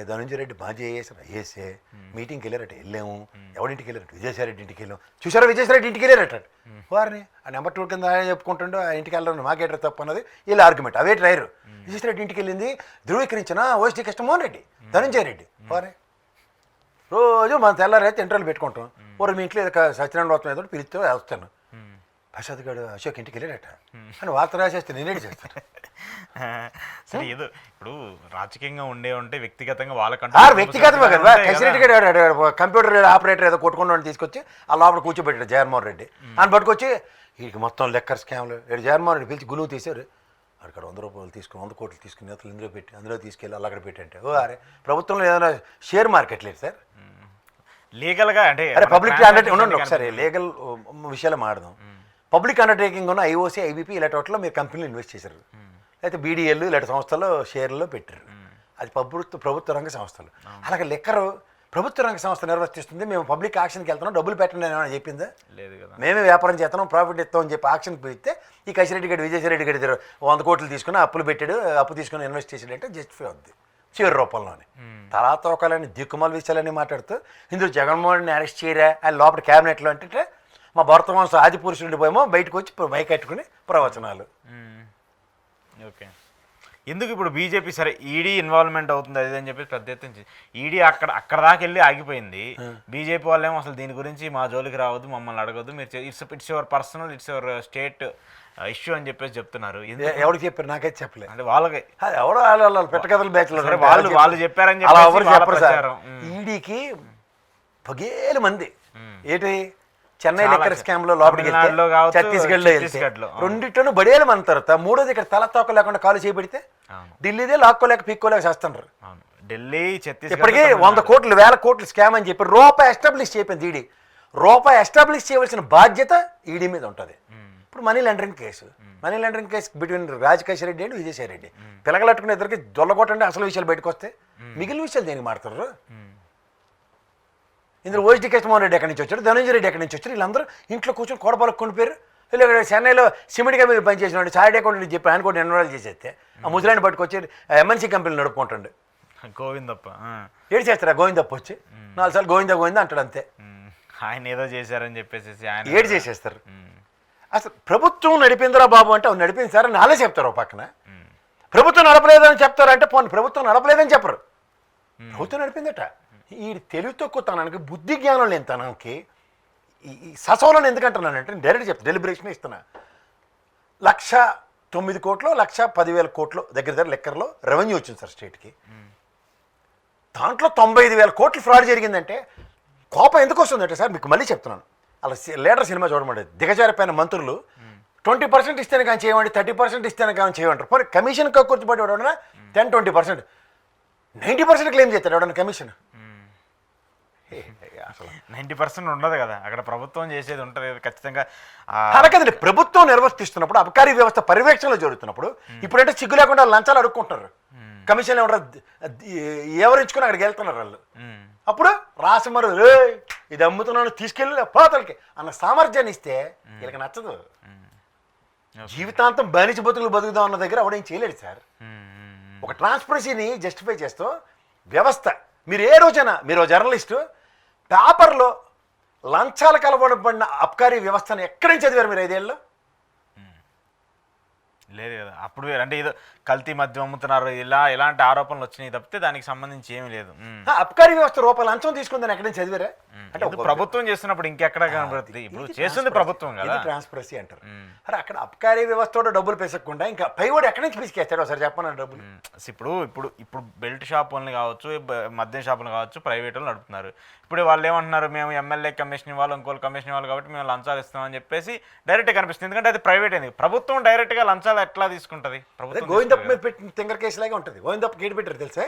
ధనంజయ రెడ్డి మాజీ ఐఏఎస్ఏ మీటింగ్కి వెళ్ళారట, వెళ్ళాము. ఎవరింటికి వెళ్ళారట? విజయసాయిరెడ్డి ఇంటికి వెళ్ళాం. చూసారా విజయసాయిరెడ్డి ఇంటికి వెళ్ళారట, వారిని ఆ నెంబర్ 2 కింద చెప్పుకుంటుండో ఆ ఇంటికి వెళ్ళడం మాకేటర్ తప్పు అన్నది వీళ్ళ ఆర్గ్యుమెంట్. అవే ట్రైరు విజయసాయిరెడ్డి ఇంటికి వెళ్ళింది ధృవీకరించిన ఓఎస్డి కృష్ణమోహన్ రెడ్డి, ధనంజయ రెడ్డి. వారే రోజు మనం తెల్లారైతే ఇంటర్వ్యూలు పెట్టుకుంటాం. ఓరు మీ ఇంట్లో సత్యనారాయణ వ్రతం ఏదో పిలిస్తే వేస్తాను, ప్రసాద్ గారు అశోక్ ఇంటికి వెళ్ళాడట అని వార్త రాసేస్తే నేనేది చేస్తాను. సరే ఏదో ఇప్పుడు రాజకీయంగా ఉంటే వ్యక్తిగతంగా వాళ్ళకంటే వ్యక్తిగతమే కదా. కసిరెడ్డి గారు కంప్యూటర్ ఆపరేటర్ ఏదో కొట్టుకుని తీసుకొచ్చి ఆ లోపల కూర్చోబెట్టాడు జగన్మోహన్ రెడ్డి అని పట్టుకొచ్చి వీడికి మొత్తం లెక్కర్ స్కామ్లు జగన్మోహన్ రెడ్డి పిలిచి గులువు తీశారు. అక్కడ 100 రూపాయలు తీసుకుని 100 కోట్లు తీసుకుని నేతలు ఇందులో పెట్టి అందులో తీసుకెళ్ళి అలా అక్కడ పెట్టంటే అరే ప్రభుత్వంలో ఏదైనా షేర్ మార్కెట్ లేదు సార్, లీగల్గా అంటే అరే పబ్లిక్ అండర్టేకింగ్ ఉండండి ఒకసారి లీగల్ విషయాలు మాడదాం. పబ్లిక్ అండర్టేకింగ్ ఉన్న ఐఓసీ ఐబీపీ ఇలాంటి వాటిలో మీరు కంపెనీలు ఇన్వెస్ట్ చేశారు, లేకపోతే బీడీఎల్ ఇలాంటి సంస్థలు షేర్లలో పెట్టారు, అది ప్రభుత్వ రంగ సంస్థలు. అలాగే లెక్కరు ప్రభుత్వ రంగ సంస్థ నిర్వర్తిస్తుంది, మేము పబ్లిక్ ఆక్షన్కి వెళ్తున్నాం డబ్బులు పెట్టండి అని ఏమైనా చెప్పిందా? లేదు కదా. మేమే వ్యాపారం చేస్తున్నాం ప్రాఫిట్ ఇస్తామని చెప్పి ఆక్షన్కి పెడితే ఈ కసిరెడ్డి గడి విజయసాయిరెడ్డి గడి 100 కోట్లు తీసుకుని అప్పులు పెట్టాడు, అప్పు తీసుకుని ఇన్వెస్ట్ చేసాడంటే జస్టిఫై అవుద్ది చివరి రూపంలోనే. తర్వాత ఒకళ్ళని దిక్కుమాల విషయాలన్నీ మాట్లాడుతూ ఇందులో జగన్మోహన్ని అరెస్ట్ చేయరా అని లోపల క్యాబినెట్లో అంటే మా భరత వంశ ఆది పురుషుడి పోయేమో బయటకు వచ్చి బైక్ కట్టుకుని ప్రవచనాలు. ఓకే, ఎందుకు ఇప్పుడు బీజేపీ సరే ఈడీ ఇన్వాల్వ్మెంట్ అవుతుంది అది అని చెప్పి పెద్ద ఎత్తున ఈడీ అక్కడ దాకా వెళ్ళి ఆగిపోయింది. బీజేపీ వాళ్ళేమో అసలు దీని గురించి మా జోలికి రావద్దు, మమ్మల్ని అడగద్దు, మీరు it's your personal, it's your state issue అని చెప్పేసి చెప్తున్నారు. ఎవరికి చెప్పారు? నాకైతే చెప్పలేదు. అంటే వాళ్ళకి ఎవరో వాళ్ళు పెట్టకథలు బ్యాచ్లు వాళ్ళు చెప్పారని చెప్పి ఈడీకి 10,000 మంది ఏంటి చెన్నై చాలా లెక్కర్ స్కామ్ లో లోపలికి వెళ్తే, తమిళనాడులో కావచ్చు, ఛత్తీస్గఢ్లో వెళ్తే ఛత్తీస్గఢ్లో, అవును. రెండిట్లోనూ బడియాలు మన తర్వాత మూడోది ఇక్కడ తల తోక లేకుండా కాలు చేయబడితే అవును. ఢిల్లీదే లాక్కోలేక పీక్కోలేక చేస్తున్నారు. అవును. ఢిల్లీ, ఛత్తీస్గఢ్, ఇప్పటికీ 100 తమిళనాడు. కోట్లు 1000 కోట్లు స్కామ్ అని చెప్పి రూపాయి ఎస్టాబ్లిష్ చేయకపోయింది ఈడీ. రూపాయి ఎస్టాబ్లిష్ చేయవలసిన బాధ్యత ఈడీ మీద ఉంటుంది. ఇప్పుడు money laundering case, money laundering case between Rajakeswara Reddy and Vijayasai Reddy, పిలగలట్టుకున్న ఇద్దరికి దొల్లగొట్టండి అసలు విషయాలు బయటకు వస్తే మిగిలిన విషయాలు దేనికి మాడతారు? ఇందులో ఓజీ కృష్ణమోహన్ రెడ్డి ఎక్కడి నుంచి వచ్చారు, ధనంజయ రెడ్డి ఎక్కడి నుంచి వచ్చారు, వీళ్ళందరూ ఇంట్లో కూర్చొని కోడపాలకు కొనిపోయారు. ఇలా చెన్నైలో సిమెంట్గా మీరు పనిచేసినాడు చార్ట్ అకౌంట్ చెప్పి ఆయన కూడా ఎన్రోల్ చేసేస్తే ఆ ముసలాన్ని పట్టుకొచ్చి ఎంఎన్సీ కంపెనీలు నడుపుకుంటాడు. గోవిందప్ప ఏడు చేస్తారా గోవిందప్ప వచ్చి 4 సార్లు గోవిందా అంటాడు అంతే. ఆయన ఏదో చేశారని చెప్పేసి ఆయన ఏడు చేసేస్తారు. అసలు ప్రభుత్వం నడిపిందిరా బాబు అంటే అవును నడిపింది సార్ అని అలా చెప్తారు. ఓ పక్కన ప్రభుత్వం నడపలేదని చెప్తారంటే పోనీ ప్రభుత్వం నడపలేదని చెప్పరు, ప్రభుత్వం నడిపిందట. ఈ తెలివి తక్కువతనానికి, బుద్ధి జ్ఞానం లేని తనానికి ఈ ససోలను ఎందుకంటున్నానంటే డైరెక్ట్ చెప్తాను, డెలిబరేషన్ ఇస్తున్నా. 1,09 కోట్లు 1,10,000 కోట్లు దగ్గర లెక్కర్లో రెవెన్యూ వచ్చింది సార్ స్టేట్కి. దాంట్లో 95,000 కోట్లు ఫ్రాడ్ జరిగిందంటే కోపం ఎందుకు వస్తుందంటే సార్ మీకు మళ్ళీ చెప్తున్నాను, అలా లీడర్ సినిమా చూడమండి, దిగజారిపోయిన మంత్రులు 20% ఇస్తేనే కానీ చేయమండి, 30% ఇస్తేనే కానీ చేయమంటారు. పోనీ కమిషన్ కూర్చోబడి ఎవడన్నా 10-20%, 90% క్లెయిమ్ చేస్తాడు ఎవడన్నా కమిషన్. అసలు 90% ఉండదు కదా అక్కడ, ప్రభుత్వం చేసేది ఉంటుంది కదా ఖచ్చితంగా. అలాగేదండి, ప్రభుత్వం నిర్వర్తిస్తున్నప్పుడు అబకారీ వ్యవస్థ పర్యవేక్షణలో జరుగుతున్నప్పుడు ఇప్పుడంటే సిగ్గు లేకుండా లంచాలు అడుక్కుంటారు, కమిషన్లు ఎవరు ఎవరించుకుని అక్కడికి వెళ్తున్నారు వాళ్ళు. అప్పుడు రాసమరు ఇది అమ్ముతున్నాను తీసుకెళ్ళి పాతలకి అన్న సామర్థ్యాన్ని ఇస్తే వీళ్ళకి నచ్చదు. జీవితాంతం బానిస బతుకులు బతుకుదాం అన్న దగ్గర అవడేం చేయలేడు సార్. ఒక ట్రాన్స్పరెన్సీని జస్టిఫై చేస్తూ వ్యవస్థ, మీరు ఏ రోజైనా మీరు జర్నలిస్టు పేపర్లో లంచాలకు అలవడబడిన అబ్కారీ వ్యవస్థను ఎక్కడి నుంచి చదివారు మీరు 5 ఏళ్ళలో? లేదు కదా అప్పుడు అంటే ఏదో కల్తీ మద్యం అమ్ముతున్నారు ఇలాంటి ఆరోపణలు వచ్చినాయి తప్పితే దానికి సంబంధించి ఏమీ లేదు. అబ్కారీ వ్యవస్థ రూపాయలు లంచం తీసుకుందని ఎక్కడి నుంచి చదివారా? అంటే ప్రభుత్వం చేస్తున్నప్పుడు ఇంకెక్కడ కనబడుతుంది, ఇప్పుడు చేస్తుంది ప్రభుత్వం కదా, ట్రాన్స్పరెన్సీ అంటారు. అరే అక్కడ అబ్కారీ వ్యవస్థ డబ్బులు పెసకుండా ఇంకా పైవాడు ఎక్కడి నుంచి పిసికేస్తాడు ఒకసారి చెప్పండి డబ్బులు. ఇప్పుడు బెల్ట్ షాపులను కావచ్చు, మద్యం షాపులు కావచ్చు, ప్రైవేట్ వాళ్ళు నడుపుతున్నారు. ఇప్పుడు వాళ్ళు ఏమంటున్నారు, మేము ఎమ్మెల్యే కమిషన్ వాళ్ళు ఇంకోళ్ళు కమిషన్ వాళ్ళు కాబట్టి మేము లంచాలు ఇస్తామని చెప్పేసి డైరెక్ట్గా కనిపిస్తుంది. ఎందుకంటే అది ప్రైవేట్ అయింది, ప్రభుత్వం డైరెక్ట్గా లంచాలు ఎట్లా తీసుకుంటుంది? గోవిందప్ప మీద పెట్టిన తింగర కేసులాగే ఉంటుంది. గోవిందప్ప గేట్ పెట్టారు తెలుసా,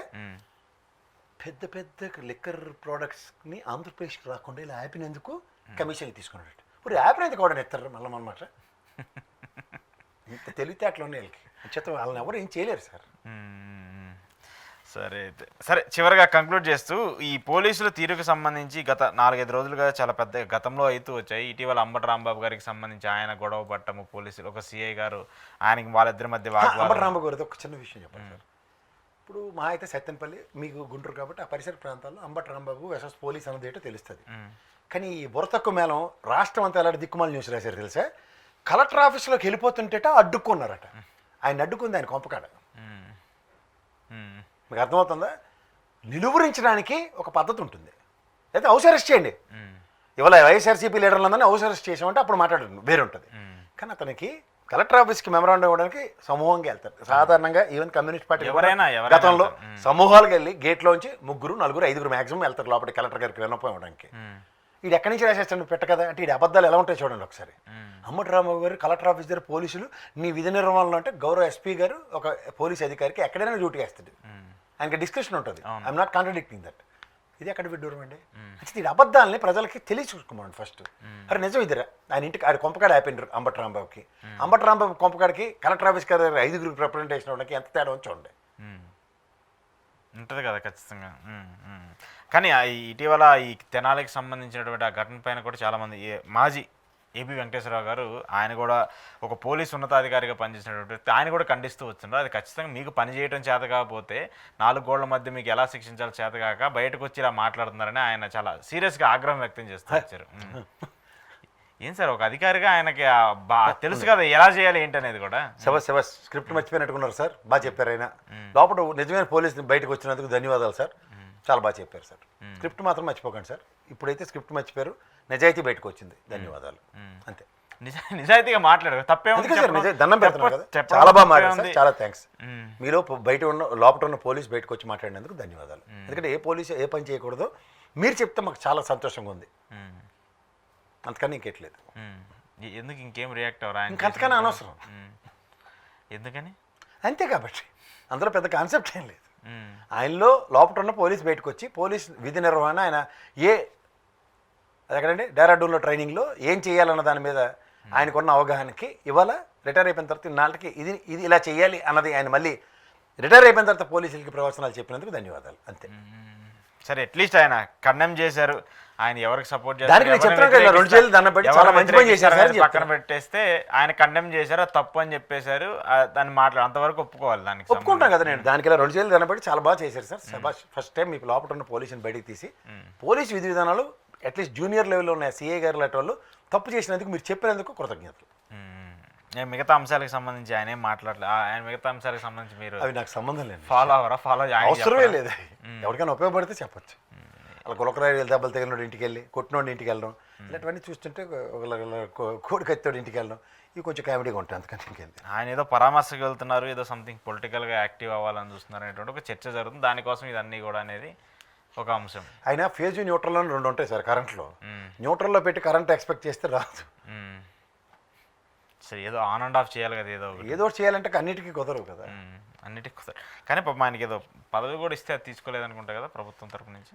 పెద్ద పెద్ద లిక్కర్ ప్రోడక్ట్స్ని ఆంధ్రప్రదేశ్కి రాకుండా ఇలా ఆపినందుకు కమిషన్లు తీసుకున్నాడు. ఇప్పుడు ఆపినందుకు కూడా ఎత్తారు మళ్ళీ అన్నమాట. ఇంత తెలివితే అట్లా ఉన్నాయి వీళ్ళకి, చేత వాళ్ళని ఎవరు ఏం చేయలేరు సార్. సరే అయితే సరే, చివరిగా కంక్లూడ్ చేస్తూ ఈ పోలీసుల తీరుకు సంబంధించి గత 4-5 రోజులుగా చాలా పెద్ద గతంలో అవుతూ వచ్చాయి. ఇటీవల అంబటి రాంబాబు గారికి సంబంధించి ఆయన గొడవ పట్టము, పోలీసులు ఒక సిఐ గారు ఆయనకి వాళ్ళిద్దరి మధ్య అంబటి రాంబాబు గారితో ఒక చిన్న విషయం చెప్పండి సార్. ఇప్పుడు మా అయితే సత్తెనపల్లి మీకు గుంటూరు కాబట్టి ఆ పరిసర ప్రాంతాల్లో అంబటి రాంబాబు వెసస్ పోలీస్ అన్నది ఏంటో తెలుస్తుంది. కానీ ఈ బుర్రతక్కువ మేళం రాష్ట్రం అంతా ఎలాంటి దిక్కుమాల న్యూస్ రాశారు తెలుసా, కలెక్టర్ ఆఫీస్లోకి వెళ్ళిపోతుంటేట అడ్డుకున్నారట. ఆయన అడ్డుకుంది ఆయన కొంపకాడ. మీకు అర్థమవుతుందా? నిలువరించడానికి ఒక పద్ధతి ఉంటుంది, అయితే హౌస్ అరెస్ట్ చేయండి. ఇవాళ వైఎస్ఆర్సీపీ లీడర్లందరినీ హౌస్ అరెస్ట్ చేసామంటే అప్పుడు మాట్లాడదు వేరే ఉంటుంది. కానీ అతనికి కలెక్టర్ ఆఫీస్కి మెమరాండం ఇవ్వడానికి సమూహంగా వెళ్తారు సాధారణంగా. ఈవెన్ కమ్యూనిస్ట్ పార్టీ గతంలో సమూహాలకు వెళ్ళి గేట్లోంచి 3, 4, 5 మ్యాక్సిమం వెళ్తారు లోపలికి కలెక్టర్ గారికి విన్నపం ఇవ్వడానికి. వీడు ఎక్కడి నుంచి రాసేస్తాడు పెట్ట కదా అంటే వీడి అబద్ధాలు ఎలా ఉంటాయి చూడండి ఒకసారి. అంబటి రాంబాబు గారు కలెక్టర్ ఆఫీస్ దగ్గర పోలీసులు నీ విధి నిర్వహణలో అంటే గౌరవ ఎస్పీ గారు ఒక పోలీస్ అధికారికి ఎక్కడైనా డ్యూటీ వేస్తాడు, ఆయనకి డిస్క్రిప్షన్ ఉంటుంది. I'm not contradicting that. ఇది ఎక్కడ విడ్డూరం అండి? అంటే ఈ అబద్ధాలని ప్రజలకి తెలియచుకోమండి ఫస్ట్. అరే నిజం ఇదిరా, ఆయన ఇంటికి ఆడ కొంపకాడ అయిపోయినారు అంబటి రాంబాబుకి. అంబటి రాంబాబు కొంపకాడికి కలెక్టర్ ఆఫీస్ గారు 5 రిప్రజెంటేషన్ అవ్వడానికి ఎంత తేడా చూడండి. ఉంటుంది కదా ఖచ్చితంగా. కానీ ఇటీవల ఈ తెనాలికి సంబంధించినటువంటి ఆ ఘటన పైన కూడా చాలామంది మాజీ ఏపీ వెంకటేశ్వరరావు గారు ఆయన కూడా ఒక పోలీసు ఉన్నతాధికారిగా పనిచేసినటువంటి ఆయన కూడా ఖండిస్తూ వచ్చిండ్రు. అది ఖచ్చితంగా మీకు పని చేయడం చేత కాకపోతే 4 గోళ్ల మధ్య మీకు ఎలా శిక్షించాలో చేత కాక బయటకు వచ్చి ఇలా మాట్లాడుతున్నారని ఆయన చాలా సీరియస్గా ఆగ్రహం వ్యక్తం చేస్తూ వచ్చారు. ఏం సార్ ఒక అధికారిగా ఆయనకి తెలుసు కదా ఎలా చేయాలి ఏంటనేది కూడా. స్క్రిప్ట్ మర్చిపోయినట్టుకున్నారు సార్, బాగా చెప్పారు ఆయన. లోపల నిజమైన పోలీసు బయటకు వచ్చినందుకు ధన్యవాదాలు సార్, చాలా బాగా చెప్పారు సార్. స్క్రిప్ట్ మాత్రం మర్చిపోకండి సార్. ఇప్పుడైతే స్క్రిప్ట్ మర్చిపోయారు, నిజాయితీ బయటకు వచ్చింది, ధన్యవాదాలు అంతే. నిజాయితీగా మాట్లాడారు తప్పేమో దండం పెడుతున్నారు కదా, చాలా బాగా మాట్లాడారు సార్, చాలా థ్యాంక్స్. మీలో బయట ఉన్న లోపల ఉన్న పోలీసు బయటకు వచ్చి మాట్లాడినందుకు ధన్యవాదాలు. ఎందుకంటే ఏ పోలీసు ఏ పని చేయకూడదో మీరు చెప్తే మాకు చాలా సంతోషంగా ఉంది. అంతకన్నా ఇంకెట్లేదు. ఎందుకు ఇంకేం రియాక్ట్ అవ్వరా ఆయన ఇంకంతకన్నా అనవసరం. ఎందుకని? అంతే కాబట్టి అందులో పెద్ద కాన్సెప్ట్ ఏం లేదు. ఆయనలో లోపల ఉన్న పోలీస్ బయటకు వచ్చి పోలీస్ విధి నిర్వహణ ఆయన అది ఎక్కడండి డెహ్రాడూన్లో ట్రైనింగ్లో ఏం చేయాలన్న దాని మీద ఆయనకున్న అవగాహనకి ఇవాళ రిటైర్ అయిపోయిన తర్వాత ఇన్నాళ్ళకి ఇది ఇలా చేయాలి అన్నది ఆయన మళ్ళీ రిటైర్ అయిపోయిన తర్వాత పోలీసులకి ప్రవచనాలు చెప్పినందుకు ధన్యవాదాలు అంతే. సరే అట్లీస్ట్ ఆయన కండెమ్ చేశారు, ఆయన ఎవరికి సపోర్ట్ దానికి నేను చెప్తున్నాను కదా 2 చేతులు దండం పెట్టి చాలా మంచి పని చేశారు సార్ పక్కన పెట్టేస్తే ఆయన కండెమ్ చేశారు, అది తప్పు అని చెప్పేశారు, దాన్ని అంతవరకు ఒప్పుకోవాలి. దానికి ఒప్పుకుంటాం కదా నేను. దానికి ఇలా 2 చేతులు దండం పెట్టి చాలా బాగా చేశారు సార్. ఫస్ట్ టైం మీకు లోపల ఉన్న పోలీసుని బయటికి తీసి పోలీసు విధి విధానాలు అట్లీస్ట్ జూనియర్ లెవెల్లో ఉన్న సిఐ గారు లాంటి వాళ్ళు తప్పు చేసినందుకు మీరు చెప్పినందుకు కృతజ్ఞతలు. నేను మిగతా అంశాలకు సంబంధించి ఆయన ఏం మాట్లాడలేదు. ఆయన మిగతా అంశాలకు సంబంధించి మీరు అవి నాకు సంబంధం లేదు. ఫాలో అవసరమే లేదు. ఎవరికైనా ఉపయోగపడితే చెప్పచ్చు. అలా గులకరాయి దెబ్బలు తగిలినోడు ఇంటికి వెళ్ళి కొట్టినోడు ఇంటికి వెళ్ళడం ఇలాంటివన్నీ చూస్తుంటే కోడి కత్తోడు ఇంటికి వెళ్ళడం ఇవి కొంచెం కామెడీగా ఉంటాయి. అందుకని ఇంకెళ్ళి ఆయన ఏదో పరామర్శకు వెళ్తున్నారు, ఏదో సంథింగ్ పొలిటికల్గా యాక్టివ్ అవ్వాలని చూస్తున్నారు అనేటువంటి ఒక చర్చ జరుగుతుంది. దానికోసం ఇదన్నీ కూడా అనేది ఒక అంశం. అయినా ఫేజ్ న్యూట్రల్ అని 2 ఉంటాయి సార్ కరెంట్లో. న్యూట్రల్లో పెట్టి కరెంట్ ఎక్స్పెక్ట్ చేస్తే రాదు. సరే ఏదో ఆన్ అండ్ ఆఫ్ చేయాలి కదా, ఏదో చేయాలంటే అన్నిటికీ కుదరవు కదా. అన్నిటికీ కుదరదు. కానీ పాపం ఆయనకి ఏదో పదవి కూడా ఇస్తే అది తీసుకోలేదనుకుంటా కదా ప్రభుత్వం తరపు నుంచి.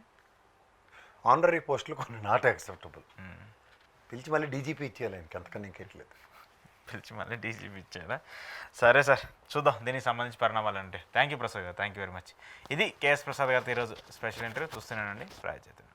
ఆనరీ పోస్టులు కొన్ని నాట్ యాక్సెప్టబుల్. పిలిచి మళ్ళీ డీజీపీ ఇచ్చేయాలి ఆయనకి, అంతకన్నా ఇంకెట్లేదు. పిలిచి మళ్ళీ డీజీపీ ఇచ్చారా? సరే సార్, చూద్దాం దీనికి సంబంధించి పరిణామాలు అంటే. థ్యాంక్ యూ ప్రసాద్ గారు, థ్యాంక్ యూ వెరీ మచ్. ఇది కేఎస్ ప్రసాద్ గారితో ఈరోజు స్పెషల్ ఇంటర్వ్యూ. చూస్తున్నానండి ప్రయాచేతం.